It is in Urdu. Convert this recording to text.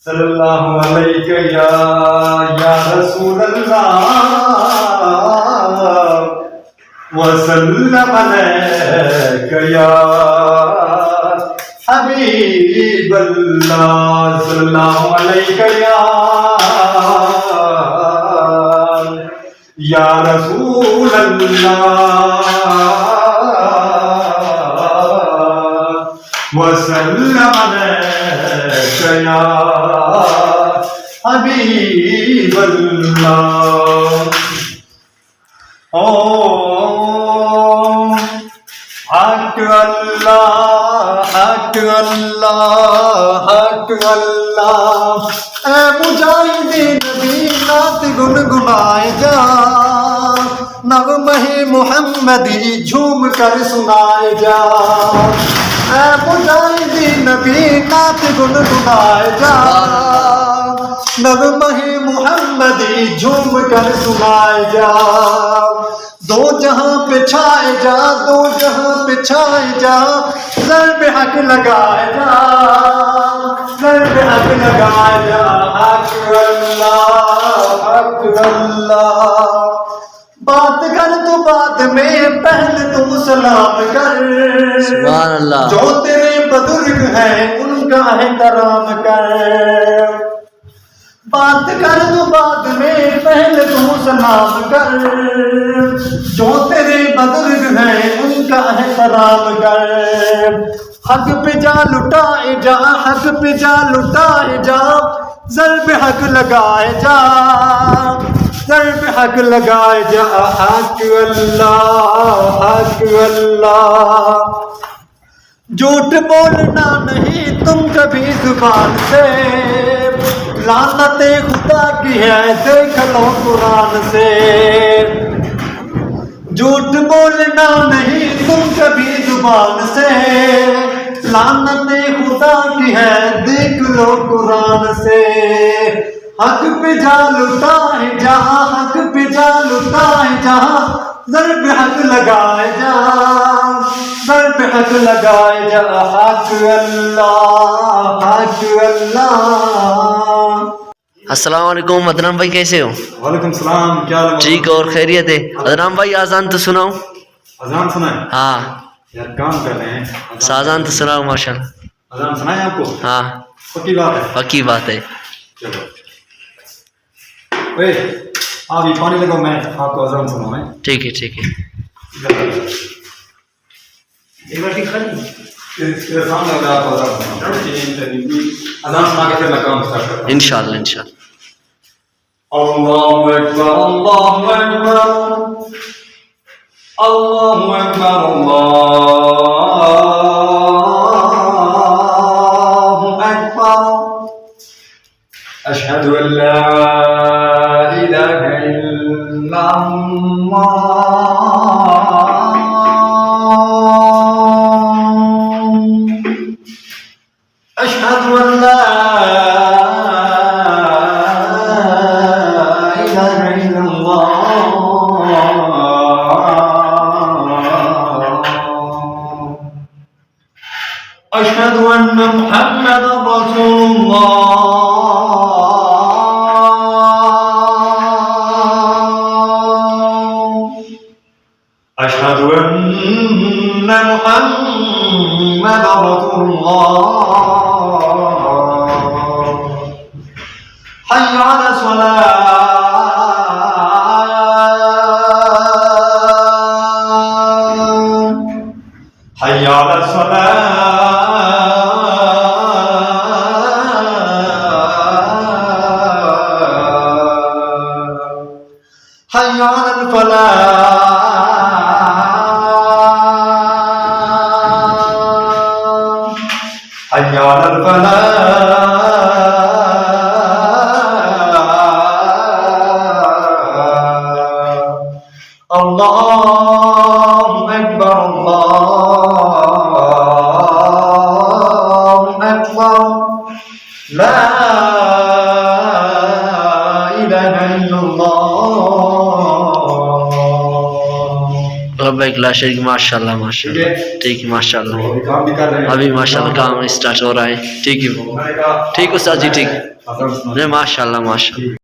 صلی اللہ علیہ یا رسول اللہ وسلم علیک یا حبیب اللہ صلی اللہ علیہ یا رسول اللہ وسلم علیک یا حبیب اللہ. حق اللہ حق اللہ حق اللہ. اے مجاہدین نبی نعت گنگنائے جا، نغمہ محمدی جھوم کر سنائے جا. اے مجاہدین نبی نعت گنگنائے جا، نغمہ محمدی جھوم کر سنائے جا. دو جہاں پہ چھائے جا، دو جہاں پہ چھائے جا، ضرب حق لگائے جا، ضرب حق لگائے جا. حق اللہ حق اللہ. بات کر تو بات میں پہلے تم سلام کر، سبحان اللہ. جو تیرے بزرگ ہیں ان کا احترام کر. بات کر تو بات میں پہلے تم سلام کر، جو تیرے بزرگ ہیں ان کا احترام کر. حق پہ جا لٹائے جا، حق پہ جا لٹائے جا، ضرب حق لگائے جا، ضرب حق لگائے جا. حق اللہ حق اللہ. جھوٹ بولنا نہیں تم کبھی زبان سے، لعنت خدا کی ہے دیکھ لو قرآن سے. جھوٹ بولنا نہیں تم کبھی زبان سے، لعنت خدا کی ہے دیکھ لو قرآن سے. حق پہ جا لٹائے جا، حق پہ جا لٹائے جا، ضرب حق لگائے جا، ضرب حق لگائے جا. حق اللہ حق اللہ. السلام علیکم ادنان بھائی، کیسے ہو؟ وعلیکم السلام، کیا حال ہے؟ ٹھیک اور خیریت ہے. ادنان بھائی آزان تو سناؤ. اذان سنائیں؟ ہاں یار کام کر رہے ہیں. آزان تو سناؤ ماشاء اللہ. اذان سنائیں آپ کو؟ ہاں پکی بات ہے. پکی بات ہے. چلو اے آپ یہ پانی لگاؤ، میں آپ کو اذان سناؤں. میں ٹھیک ہے ٹھیک ہے. ایک بار ٹھیک خالی تیرے سامنے ہوگا، آپ کو اذان سناؤں. اذان سنا کے پھر میں کام اسٹارٹ کرتا ہوں. انشاءاللہ انشاءاللہ. اللہ اکبر اللہ اکبر اللہ اکبر اللہ اکبر. اشہد ان لا الہ الا اللہ، اشہد ان لا الہ الا اللہ، اشہد ان محمد رسول اللہ. أشهد أن محمد رسول الله. حي على الصلاة، حي على الصلاة، حي على الفلاح، حي على الفلاح. الله أكبر الله أكبر. لا إله إلا الله. لبیک لا شریک ماشاءاللہ ماشاءاللہ ٹھیک ہے ماشاءاللہ ابھی کام بھی کر رہے ہیں ابھی ماشاءاللہ کام اسٹارٹ ہو رہا ہے ٹھیک ہے میں نے کہا ٹھیک استاد جی ٹھیک حسن نہیں ماشاءاللہ ماشاءاللہ